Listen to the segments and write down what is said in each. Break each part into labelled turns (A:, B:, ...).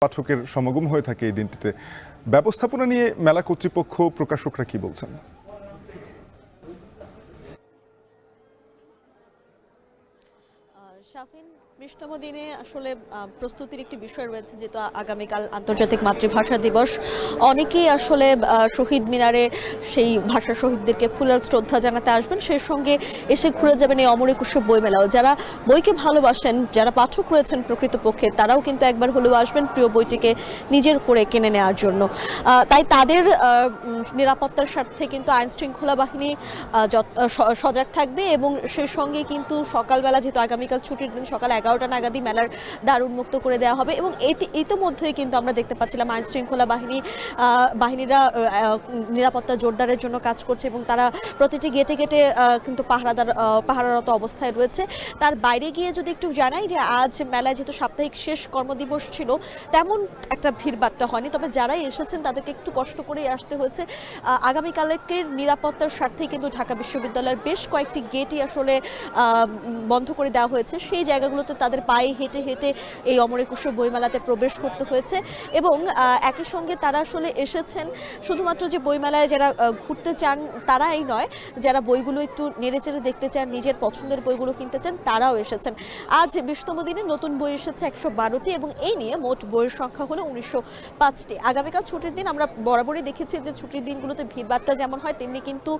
A: পাঠকের সমাগম হয়ে থাকে এই দিনটিতে। ব্যবস্থাপনা নিয়ে মেলা কর্তৃপক্ষ প্রকাশকরা কি বলছেন?
B: শাফিন, 20তম দিনে আসলে প্রস্তুতির একটি বিষয় রয়েছে, যেহেতু আগামীকাল আন্তর্জাতিক মাতৃভাষা দিবস। অনেকেই আসলে শহীদ মিনারে সেই ভাষা শহীদদেরকে ফুলেল শ্রদ্ধা জানাতে আসবেন, সেই সঙ্গে এসে ঘুরে যাবেন এই অমর একুশে বইমেলাও। যারা বইকে ভালোবাসেন, যারা পাঠক রয়েছেন প্রকৃতপক্ষে, তারাও কিন্তু একবার হলেও আসবেন প্রিয় বইটিকে নিজের করে কিনে নেওয়ার জন্য। তাই তাদের নিরাপত্তার স্বার্থে কিন্তু আইন শৃঙ্খলা বাহিনী সজাগ থাকবে, এবং সেই সঙ্গে কিন্তু সকালবেলা, যেহেতু আগামীকাল ছুটির দিন, সকাল 11টা নাগাদই মেলার দ্বার উন্মুক্ত করে দেওয়া হবে। এবং ইতিমধ্যেই কিন্তু আমরা দেখতে পাচ্ছিলাম আইন শৃঙ্খলা বাহিনীরা নিরাপত্তা জোরদারের জন্য কাজ করছে, এবং তারা প্রতিটি গেটে গেটে কিন্তু পাহারারত অবস্থায় রয়েছে। তার বাইরে গিয়ে যদি একটু জানাই যে আজ মেলায় যেহেতু সাপ্তাহিক শেষ কর্মদিবস ছিল, তেমন একটা ভিড়ভাট্টা হয়নি, তবে যারাই এসেছেন তাদেরকে একটু কষ্ট করেই আসতে হয়েছে। আগামীকালকের নিরাপত্তার স্বার্থেই কিন্তু ঢাকা বিশ্ববিদ্যালয়ের বেশ কয়েকটি গেটই আসলে বন্ধ করে দেওয়া হয়েছে। সেই জায়গাগুলোতে তাদের পায়ে হেঁটে হেঁটে এই অমর একুশে বইমেলাতে প্রবেশ করতে হয়েছে, এবং একই সঙ্গে তারা আসলে এসেছেন শুধুমাত্র যে বইমেলায় যারা ঘুরতে চান তারাই নয়, যারা বইগুলো একটু নেড়েচেড়ে দেখতে চান, নিজের পছন্দের বইগুলো কিনতে চান, তারাও এসেছেন। আজ 20তম দিনে নতুন বই এসেছে 112টি, এবং এই নিয়ে মোট বইয়ের সংখ্যা হলো 1905টি। আগামীকাল ছুটির দিন, আমরা বরাবরই দেখেছি যে ছুটির দিনগুলোতে ভিড়ভাট্টা যেমন হয়, তেমনি কিন্তু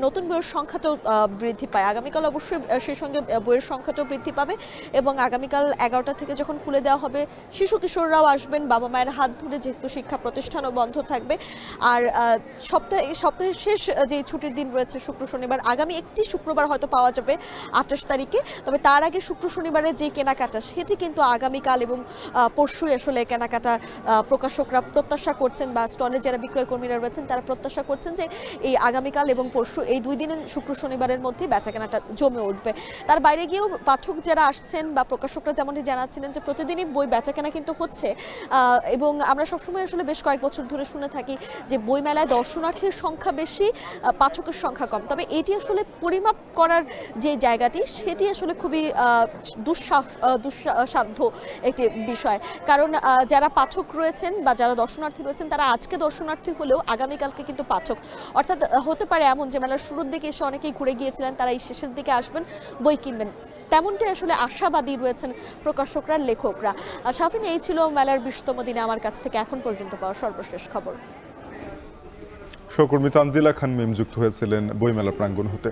B: নতুন বইয়ের সংখ্যাটাও বৃদ্ধি পায়। আগামীকাল অবশ্যই সেই সঙ্গে বইয়ের সংখ্যাটাও বৃদ্ধি পাবে, এবং আগামীকাল 11টা থেকে যখন খুলে দেওয়া হবে, শিশু কিশোররাও আসবেন বাবা মায়ের হাত ধরে, যেহেতু শিক্ষা প্রতিষ্ঠানও বন্ধ থাকবে। আর সপ্তাহের শেষ যে ছুটির দিন রয়েছে শুক্র শনিবার, আগামী একটি শুক্রবার হয়তো পাওয়া যাবে 28 তারিখে, তবে তার আগে শুক্র শনিবারের যে কেনাকাটা, সেটি কিন্তু আগামীকাল এবং পরশুই আসলে কেনাকাটা প্রকাশকরা প্রত্যাশা করছেন, বা স্টলে যারা বিক্রয় কর্মীরা রয়েছেন তারা প্রত্যাশা করছেন যে এই আগামীকাল এবং পরশু, এই 2 দিনের শুক্র শনিবারের মধ্যে বেচাকেনাটা জমে উঠবে। তার বাইরে গিয়েও পাঠক যারা আসছেন বা প্রকাশকরা যেমনটি জানাচ্ছিলেন যে প্রতিদিনই বই বেচাকেনা কিন্তু হচ্ছে, এবং আমরা সবসময় আসলে বেশ কয়েক বছর ধরে শুনে থাকি যে বইমেলায় দর্শনার্থীর সংখ্যা বেশি, পাঠকের সংখ্যা কম। তবে এটি আসলে পরিমাপ করার যে জায়গাটি, সেটি আসলে খুবই দুঃসাধ্য একটি বিষয়, কারণ যারা পাঠক রয়েছেন বা যারা দর্শনার্থী রয়েছেন, তারা আজকে দর্শনার্থী হলেও আগামীকালকে কিন্তু পাঠক। অর্থাৎ হতে পারে এমন যে মেলার শুরুর দিকে এসে অনেকেই ঘুরে গিয়েছিলেন, তারা এই শেষের দিকে আসবেন, বই কিনবেন। তেমনটাই আসলে আশাবাদী রয়েছেন প্রকাশকরা, লেখকরা। শাফিন, এই ছিল মেলার 20তম দিনে আমার কাছ থেকে এখন পর্যন্ত পাওয়া সর্বশেষ খবর।
A: সহকর্মী তানজিলা খান মিম যুক্ত হয়েছিলেন বইমেলা প্রাঙ্গণ হতে।